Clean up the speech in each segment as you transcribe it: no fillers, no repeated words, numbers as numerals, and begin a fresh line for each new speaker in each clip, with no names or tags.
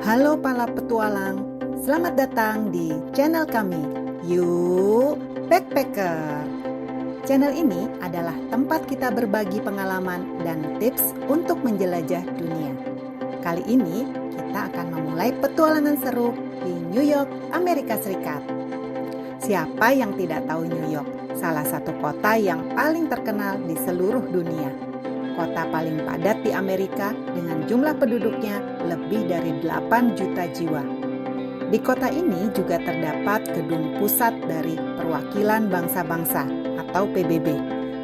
Halo para petualang, selamat datang di channel kami, Yuk Backpacker. Channel ini adalah tempat kita berbagi pengalaman dan tips untuk menjelajah dunia. Kali ini kita akan memulai petualangan seru di New York, Amerika Serikat. Siapa yang tidak tahu New York, salah satu kota yang paling terkenal di seluruh dunia. Kota paling padat di Amerika dengan jumlah penduduknya lebih dari 8 juta jiwa. Di kota ini juga terdapat gedung pusat dari Perwakilan Bangsa-Bangsa atau PBB,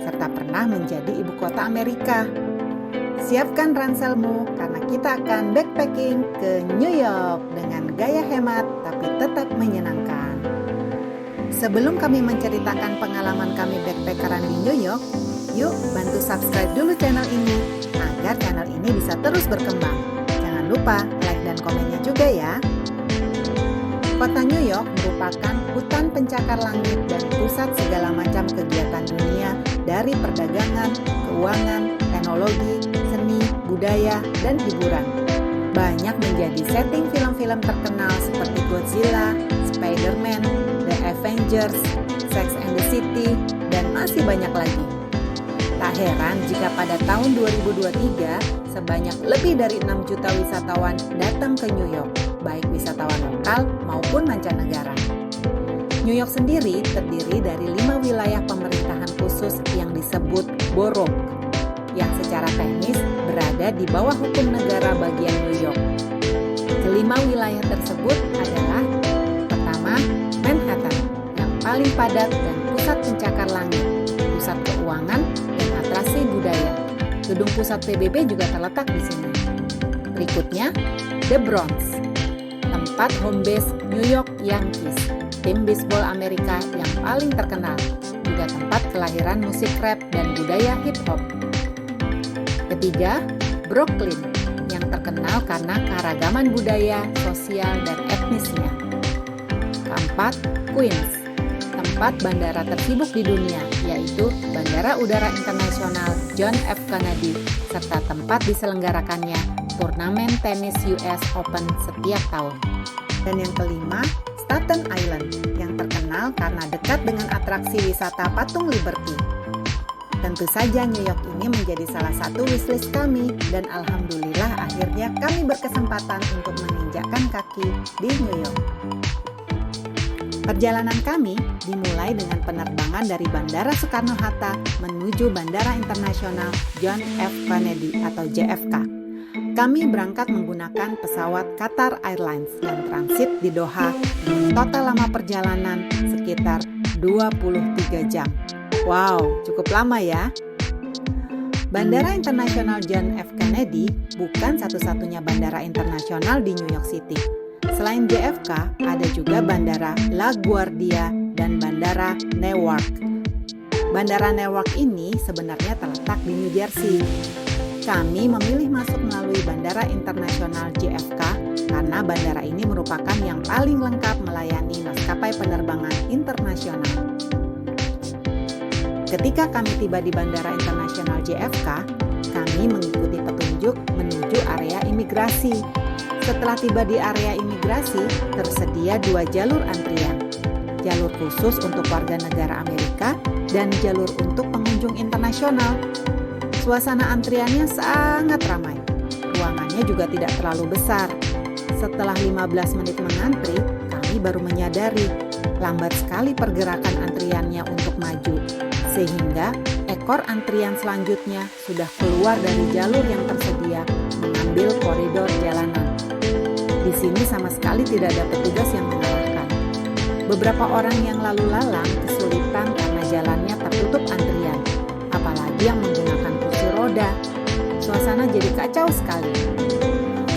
serta pernah menjadi ibu kota Amerika. Siapkan ranselmu karena kita akan backpacking ke New York dengan gaya hemat tapi tetap menyenangkan. Sebelum kami menceritakan pengalaman kami backpackeran di New York, yuk bantu subscribe dulu channel ini agar channel ini bisa terus berkembang. Jangan lupa like dan komennya juga ya. Kota New York merupakan hutan pencakar langit dan pusat segala macam kegiatan dunia dari perdagangan, keuangan, teknologi, seni, budaya, dan hiburan. Banyak menjadi setting film-film terkenal seperti Godzilla, Spider-Man, The Avengers, Sex and the City, dan masih banyak lagi. Tak heran jika pada tahun 2023 sebanyak lebih dari 6 juta wisatawan datang ke New York, baik wisatawan lokal maupun mancanegara. New York sendiri terdiri dari 5 wilayah pemerintahan khusus yang disebut borough, yang secara teknis berada di bawah hukum negara bagian New York. Kelima wilayah tersebut adalah: pertama, Manhattan, yang paling padat dan pusat pencakar langit, pusat keuangan, atraksi budaya. Gedung pusat PBB juga terletak di sini. Berikutnya, The Bronx, tempat home base New York Yankees, tim bisbol Amerika yang paling terkenal, juga tempat kelahiran musik rap dan budaya hip hop. Ketiga, Brooklyn, yang terkenal karena keragaman budaya, sosial, dan etnisnya. Keempat, Queens, tempat bandara tersibuk di dunia, yaitu Bandara Udara Internasional John F. Kennedy, serta tempat diselenggarakannya turnamen tenis US Open setiap tahun. Dan yang kelima, Staten Island, yang terkenal karena dekat dengan atraksi wisata Patung Liberty. Tentu saja New York ini menjadi salah satu wishlist kami, dan alhamdulillah akhirnya kami berkesempatan untuk menginjakkan kaki di New York. Perjalanan kami dimulai dengan penerbangan dari Bandara Soekarno-Hatta menuju Bandara Internasional John F. Kennedy atau JFK. Kami berangkat menggunakan pesawat Qatar Airlines dan transit di Doha dengan total lama perjalanan sekitar 23 jam. Wow, cukup lama ya. Bandara Internasional John F. Kennedy bukan satu-satunya bandara internasional di New York City. Selain JFK, ada juga Bandara LaGuardia dan Bandara Newark. Bandara Newark ini sebenarnya terletak di New Jersey. Kami memilih masuk melalui Bandara Internasional JFK karena bandara ini merupakan yang paling lengkap melayani maskapai penerbangan internasional. Ketika kami tiba di Bandara Internasional JFK, kami mengikuti petunjuk menuju area imigrasi. Setelah tiba di area imigrasi, tersedia 2 jalur antrian. Jalur khusus untuk warga negara Amerika dan jalur untuk pengunjung internasional. Suasana antriannya sangat ramai. Ruangannya juga tidak terlalu besar. Setelah 15 menit mengantri, kami baru menyadari lambat sekali pergerakan antriannya untuk maju. Sehingga ekor antrian selanjutnya sudah keluar dari jalur yang tersedia mengambil koridor jalanan. Di sini sama sekali tidak ada petugas yang mengarahkan. Beberapa orang yang lalu lalang kesulitan karena jalannya tertutup antrian, apalagi yang menggunakan kursi roda. Suasana jadi kacau sekali.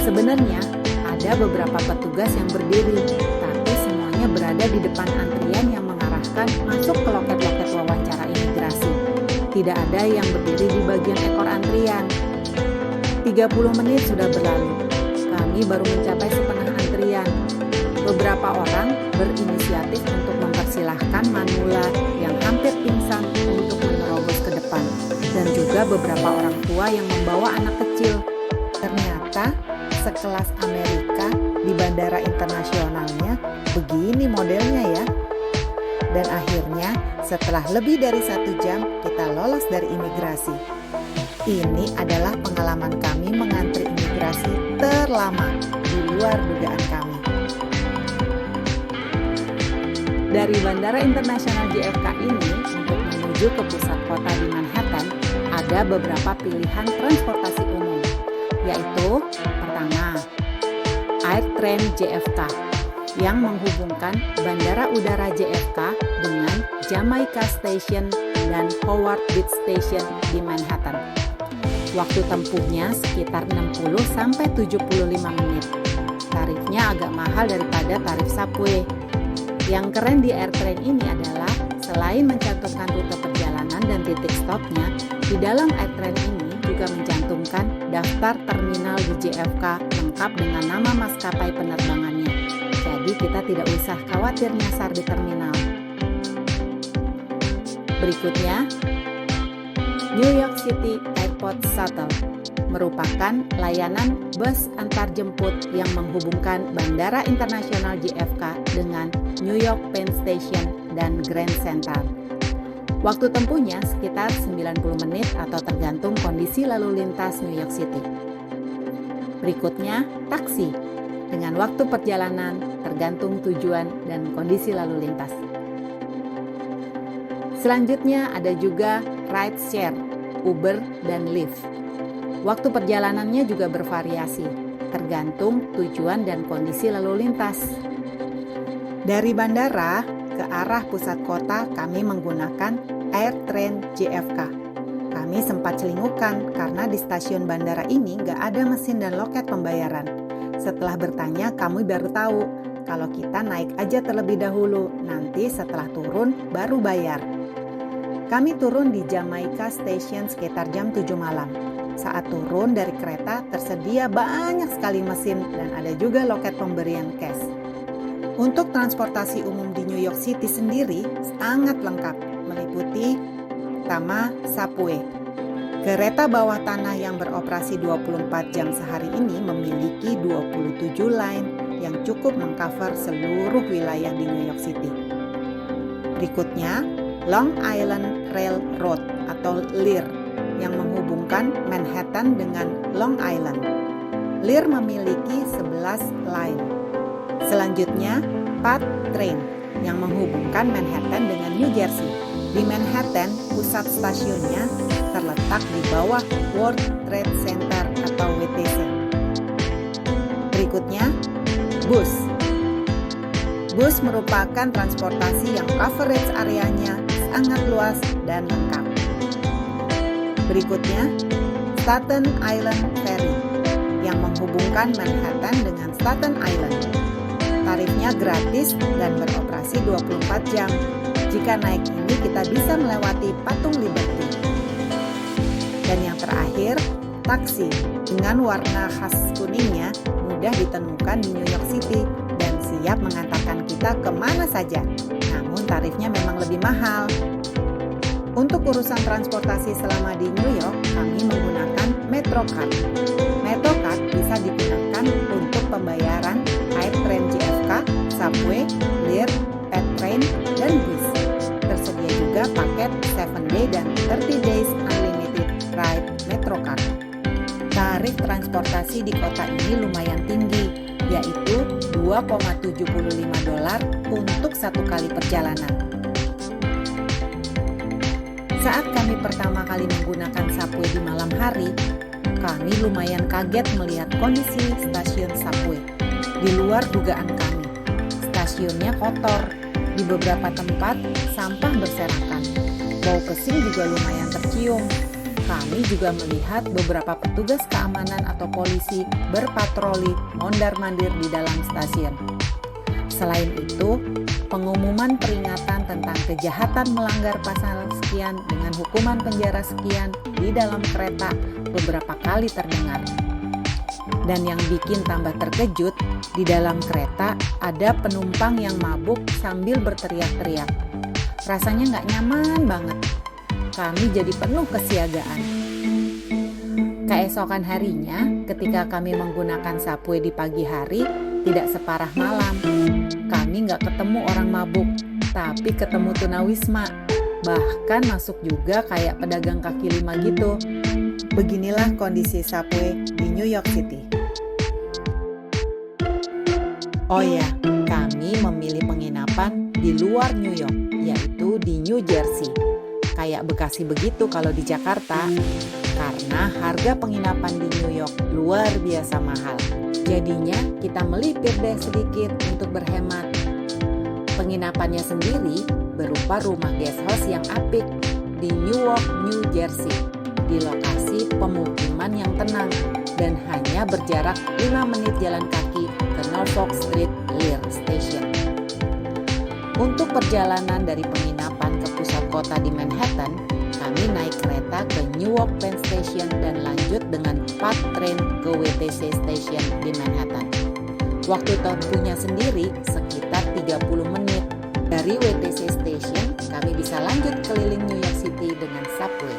Sebenarnya ada beberapa petugas yang berdiri, tapi semuanya berada di depan antrian yang mengarahkan masuk ke loket-loket wawancara imigrasi. Tidak ada yang berdiri di bagian ekor antrian. 30 menit sudah berlalu. Kami baru mencapai setengah antrian. Beberapa orang berinisiatif untuk mempersilahkan manula yang hampir pingsan untuk menerobos ke depan, dan juga beberapa orang tua yang membawa anak kecil. Ternyata sekelas Amerika di bandara internasionalnya begini modelnya ya. Dan akhirnya setelah lebih dari 1 jam kita lolos dari imigrasi. Ini adalah pengalaman kami mengantri imigrasi terlama di luar dugaan kami. Dari Bandara Internasional JFK ini untuk menuju ke pusat kota di Manhattan ada beberapa pilihan transportasi umum, yaitu pertama, AirTrain JFK yang menghubungkan Bandara Udara JFK dengan Jamaica Station dan Howard Beach Station di Manhattan. Waktu tempuhnya sekitar 60-75 menit. Tarifnya agak mahal daripada tarif subway. Yang keren di AirTrain ini adalah selain mencantumkan rute perjalanan dan titik stopnya, di dalam AirTrain ini juga mencantumkan daftar terminal di JFK lengkap dengan nama maskapai penerbangannya. Jadi kita tidak usah khawatir nyasar di terminal. Berikutnya, New York City Airport Shuttle merupakan layanan bus antarjemput yang menghubungkan Bandara Internasional JFK dengan New York Penn Station dan Grand Central. Waktu tempuhnya sekitar 90 menit atau tergantung kondisi lalu lintas New York City. Berikutnya, taksi dengan waktu perjalanan tergantung tujuan dan kondisi lalu lintas. Selanjutnya ada juga ride share, Uber dan Lyft. Waktu perjalanannya juga bervariasi, tergantung tujuan dan kondisi lalu lintas. Dari bandara ke arah pusat kota kami menggunakan AirTrain JFK. Kami sempat celingukan karena di stasiun bandara ini nggak ada mesin dan loket pembayaran. Setelah bertanya, kami baru tahu kalau kita naik aja terlebih dahulu, nanti setelah turun baru bayar. Kami turun di Jamaica Station sekitar jam 7 malam. Saat turun dari kereta tersedia banyak sekali mesin dan ada juga loket pemberian cash. Untuk transportasi umum di New York City sendiri sangat lengkap, meliputi pertama subway. Kereta bawah tanah yang beroperasi 24 jam sehari ini memiliki 27 line yang cukup mengcover seluruh wilayah di New York City. Berikutnya, Long Island Railroad atau LIR yang menghubungkan Manhattan dengan Long Island. LIR memiliki 11 line. Selanjutnya, PATH Train yang menghubungkan Manhattan dengan New Jersey. Di Manhattan, pusat stasiunnya terletak di bawah World Trade Center atau WTC. Berikutnya, bus. Bus merupakan transportasi yang coverage areanya sangat luas dan lengkap. Berikutnya, Staten Island Ferry yang menghubungkan Manhattan dengan Staten Island. Tarifnya gratis dan beroperasi 24 jam. Jika naik ini kita bisa melewati Patung Liberty. Dan yang terakhir, taksi dengan warna khas kuningnya mudah ditemukan di New York City dan siap mengantarkan kita kemana saja. Namun tarifnya memang lebih mahal. Untuk urusan transportasi selama di New York, kami menggunakan MetroCard. MetroCard bisa digunakan untuk pembayaran AirTrain JFK, Subway, LIR, PATH dan bis. Tersedia juga paket 7-day dan 30 days unlimited ride MetroCard. Tarif transportasi di kota ini lumayan tinggi, yaitu $2,75 untuk satu kali perjalanan. Saat kami pertama kali menggunakan subway di malam hari, kami lumayan kaget melihat kondisi stasiun subway. Di luar dugaan kami, stasiunnya kotor, di beberapa tempat sampah berserakan, bau pesing juga lumayan tercium. Kami juga melihat beberapa petugas keamanan atau polisi berpatroli mondar-mandir di dalam stasiun. Selain itu, pengumuman peringatan tentang kejahatan melanggar pasal sekian dengan hukuman penjara sekian di dalam kereta beberapa kali terdengar. Dan yang bikin tambah terkejut, di dalam kereta ada penumpang yang mabuk sambil berteriak-teriak. Rasanya nggak nyaman banget. Kami jadi penuh kesiagaan. Keesokan harinya, ketika kami menggunakan subway di pagi hari, tidak separah malam. Kami nggak ketemu orang mabuk, tapi ketemu tunawisma. Bahkan masuk juga kayak pedagang kaki lima gitu. Beginilah kondisi subway di New York City. Oh ya, kami memilih penginapan di luar New York, yaitu di New Jersey. Kayak Bekasi begitu kalau di Jakarta, karena harga penginapan di New York luar biasa mahal. Jadinya kita melipir deh sedikit untuk berhemat. Penginapannya sendiri berupa rumah guest house yang apik di Newark, New Jersey, di lokasi pemukiman yang tenang dan hanya berjarak 5 menit jalan kaki ke Norfolk Street Lear Station. Untuk perjalanan dari penginapan ke pusat kota di Manhattan, kami naik kereta ke Newark Penn Station dan lanjut dengan PATH train ke WTC Station di Manhattan. Waktu tempuhnya sendiri sekitar 30 menit. Dari WTC Station, kami bisa lanjut keliling New York City dengan subway.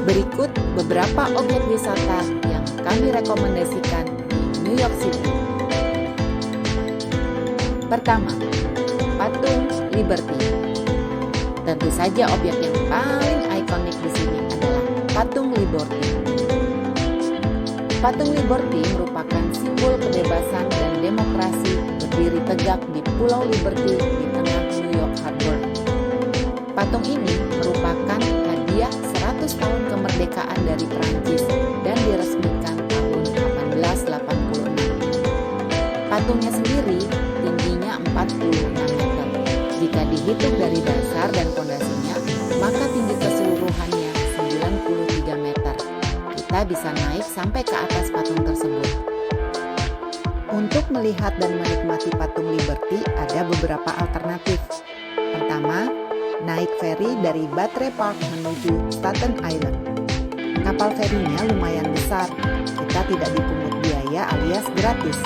Berikut beberapa objek wisata yang kami rekomendasikan di New York City. Pertama, Patung Liberty. Tentu saja objek yang paling ikonik di sini adalah Patung Liberty. Patung Liberty merupakan simbol kebebasan dan demokrasi berdiri tegak di Pulau Liberty di tengah New York Harbor. Patung ini merupakan hadiah 100 tahun kemerdekaan dari Prancis dan diresmikan tahun 1886. Patungnya sendiri tingginya 46 meter. Jika dihitung dari dasar dan pondasinya, maka tinggi keseluruhannya 93 meter. Kita bisa naik sampai ke atas patung tersebut. Untuk melihat dan menikmati Patung Liberty ada beberapa alternatif. Pertama, naik feri dari Battery Park menuju Staten Island. Kapal ferinya lumayan besar, kita tidak dipungut biaya alias gratis.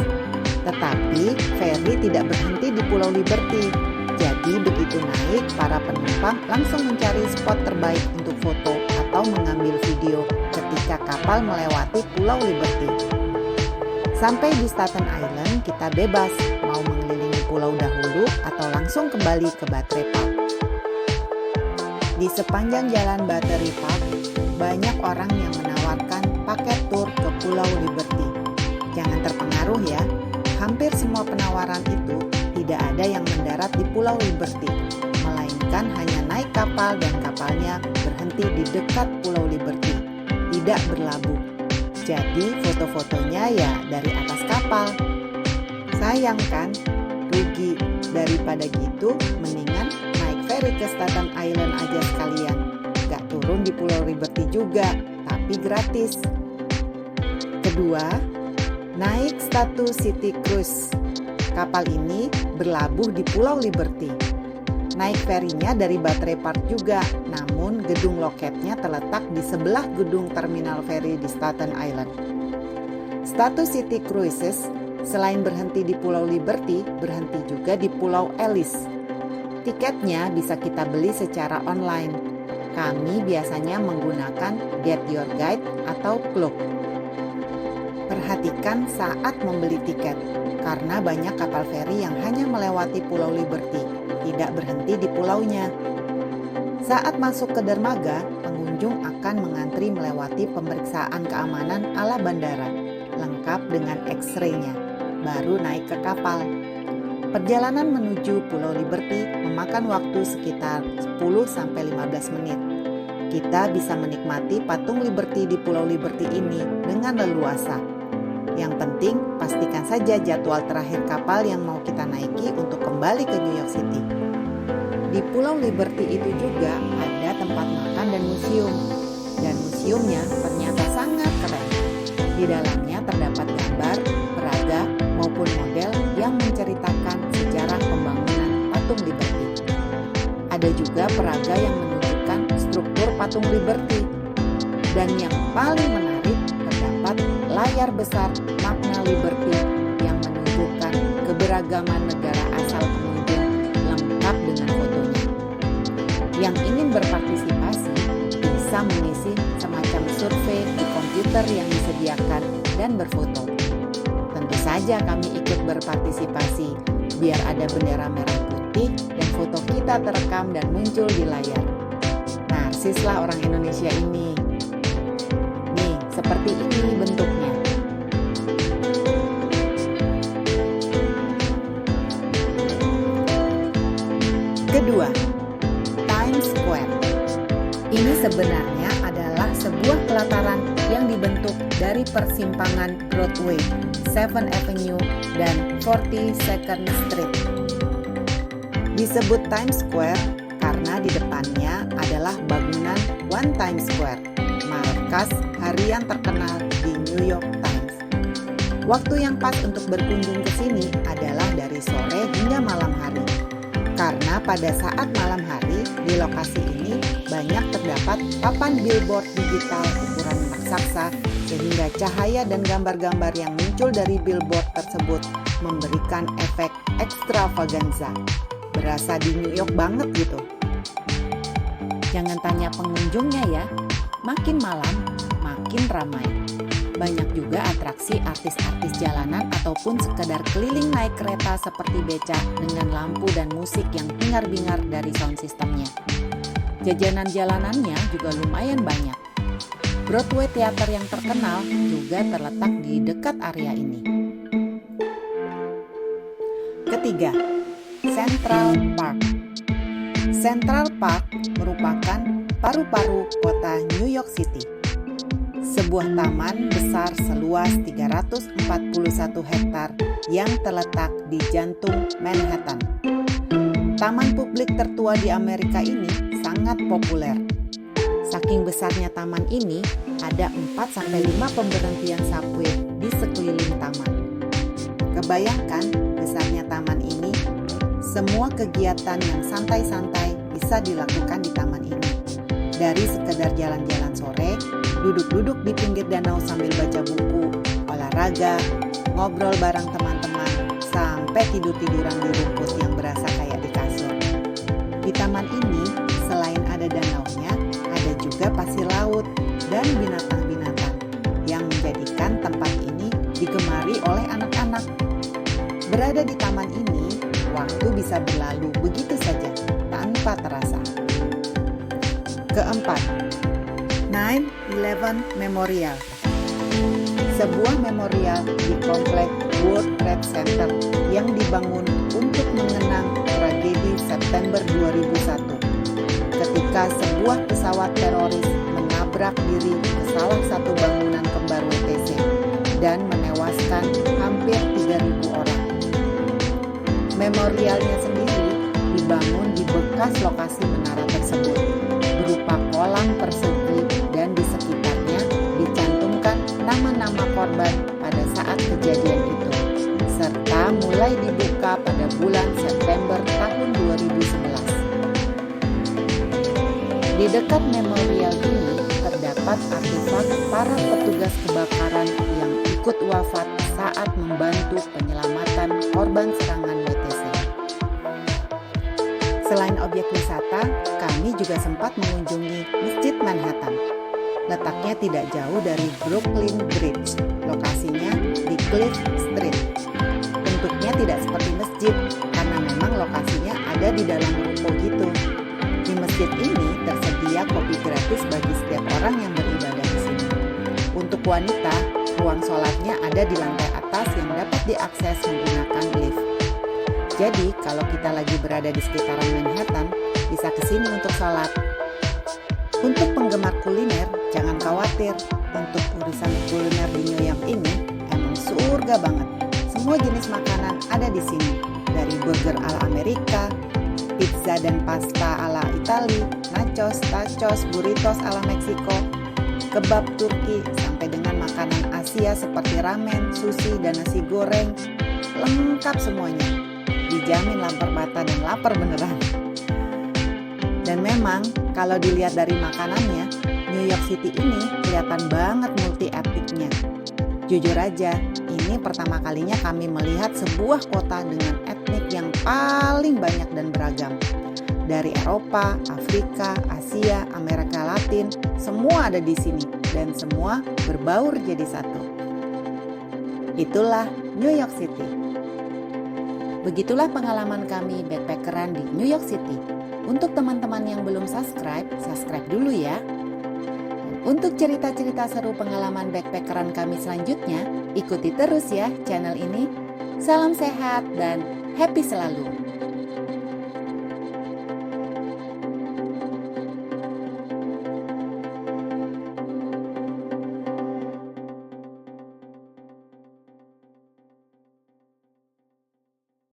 Tetapi feri tidak berhenti di Pulau Liberty. Jadi begitu naik, para penumpang langsung mencari spot terbaik untuk foto atau mengambil video ketika kapal melewati Pulau Liberty. Sampai di Staten Island, kita bebas mau mengelilingi pulau dahulu atau langsung kembali ke Battery Park. Di sepanjang jalan Battery Park, banyak orang yang menawarkan paket tour ke Pulau Liberty. Jangan terpengaruh ya, hampir semua penawaran itu tidak ada yang mendarat di Pulau Liberty, melainkan hanya naik kapal dan kapalnya berhenti di dekat Pulau Liberty, tidak berlabuh. Jadi foto-fotonya ya dari atas kapal. Sayang kan? Rugi. Daripada gitu, mendingan naik feri ke Staten Island aja sekalian. Gak turun di Pulau Liberty juga, tapi gratis. Kedua, naik Statue City Cruise. Kapal ini berlabuh di Pulau Liberty. Naik ferinya dari Battery Park juga, namun gedung loketnya terletak di sebelah gedung terminal feri di Staten Island. Statue City Cruises selain berhenti di Pulau Liberty, berhenti juga di Pulau Ellis. Tiketnya bisa kita beli secara online. Kami biasanya menggunakan Get Your Guide atau Klook. Perhatikan saat membeli tiket, karena banyak kapal feri yang hanya melewati Pulau Liberty, tidak berhenti di pulaunya. Saat masuk ke dermaga, pengunjung akan mengantri melewati pemeriksaan keamanan ala bandara, lengkap dengan X-ray-nya, baru naik ke kapal. Perjalanan menuju Pulau Liberty memakan waktu sekitar 10-15 menit. Kita bisa menikmati Patung Liberty di Pulau Liberty ini dengan leluasa. Yang penting, pastikan saja jadwal terakhir kapal yang mau kita naiki untuk kembali ke New York City. Di Pulau Liberty itu juga ada tempat makan dan museum. Dan museumnya ternyata sangat keren. Di dalamnya terdapat gambar, peraga, maupun model yang menceritakan sejarah pembangunan Patung Liberty. Ada juga peraga yang menunjukkan struktur Patung Liberty. Dan yang paling menarik, terdapat layar besar makna Liberty yang menunjukkan keberagaman negara asal pengunjung lengkap dengan fotonya. Yang ingin berpartisipasi bisa mengisi semacam survei di komputer yang disediakan dan berfoto. saja kami ikut berpartisipasi, biar ada bendera merah putih dan foto kita terekam dan muncul di layar. Narsislah orang Indonesia ini. Nih, seperti ini bentuknya. Kedua, Times Square. Ini sebenarnya adalah sebuah pelataran yang dibentuk dari persimpangan Broadway, 7th Avenue, dan 42nd Street. Disebut Times Square karena di depannya adalah bangunan One Times Square, markas harian terkenal di New York Times. Waktu yang pas untuk berkunjung ke sini adalah dari sore hingga malam hari. Karena pada saat malam hari, di lokasi ini banyak terdapat papan billboard digital ukuran raksasa sehingga cahaya dan gambar-gambar yang muncul dari billboard tersebut memberikan efek ekstravaganza. Berasa di New York banget gitu. Jangan tanya pengunjungnya ya, makin malam makin ramai. Banyak juga atraksi artis-artis jalanan ataupun sekedar keliling naik kereta seperti beca dengan lampu dan musik yang bingar-bingar dari sound systemnya. Jajanan jalanannya juga lumayan banyak. Broadway Theater yang terkenal juga terletak di dekat area ini. Ketiga, Central Park. Central Park merupakan paru-paru kota New York City. Sebuah taman besar seluas 341 hektar yang terletak di jantung Manhattan. Taman publik tertua di Amerika ini sangat populer. Saking besarnya taman ini, ada 4-5 pemberhentian subway di sekeliling taman. Kebayangkan besarnya taman ini, semua kegiatan yang santai-santai bisa dilakukan di taman ini. Dari sekedar jalan-jalan sore, duduk-duduk di pinggir danau sambil baca buku, olahraga, ngobrol bareng teman-teman, sampai tidur-tiduran di rumput yang berasa kayak di kasur. Di taman ini, selain ada danaunya, ada juga pasir laut dan binatang-binatang yang menjadikan tempat ini digemari oleh anak-anak. Berada di taman ini, waktu bisa berlalu begitu saja, tanpa terasa. Keempat, 9/11 Memorial. Sebuah memorial di komplek World Trade Center yang dibangun untuk mengenang tragedi September 2001 ketika sebuah pesawat teroris menabrak diri ke salah satu bangunan kembar WTC dan menewaskan hampir 3.000 orang. Memorialnya sendiri dibangun di bekas lokasi menara tersebut berupa kolam persegi dan di sekitarnya dicantumkan nama-nama korban pada saat kejadian itu serta mulai dibuka pada bulan September tahun 2011. Di dekat memorial ini terdapat artefak para petugas kebakaran yang ikut wafat saat membantu penyelamatan korban serangan WTC. Selain objek wisata, kami juga sempat mengunjungi Masjid Manhattan. Letaknya tidak jauh dari Brooklyn Bridge, lokasinya di Cliff Street. Bentuknya tidak seperti masjid, karena memang lokasinya ada di dalam ruko gitu. Di masjid ini tersedia kopi gratis bagi setiap orang yang beribadah di sini. Untuk wanita, ruang sholatnya ada di lantai atas yang dapat diakses menggunakan lift. Jadi, kalau kita lagi berada di sekitaran Manhattan, bisa ke sini untuk sholat. Untuk penggemar kuliner, jangan khawatir. Untuk urusan kuliner di New York ini, emang surga banget. Semua jenis makanan ada di sini. Dari burger ala Amerika, pizza dan pasta ala Itali, nachos, tacos, burritos ala Meksiko, kebab Turki, sampai dengan makanan Asia seperti ramen, sushi, dan nasi goreng. Lengkap semuanya. Dijamin lapar mata dan lapar beneran. Dan memang kalau dilihat dari makanannya, New York City ini kelihatan banget multi etniknya. Jujur aja, ini pertama kalinya kami melihat sebuah kota dengan etnik yang paling banyak dan beragam. Dari Eropa, Afrika, Asia, Amerika Latin, semua ada di sini dan semua berbaur jadi satu. Itulah New York City. Begitulah pengalaman kami backpackeran di New York City. Untuk teman-teman yang belum subscribe, subscribe dulu ya. Untuk cerita-cerita seru pengalaman backpackeran kami selanjutnya, ikuti terus ya channel ini. Salam sehat dan happy selalu.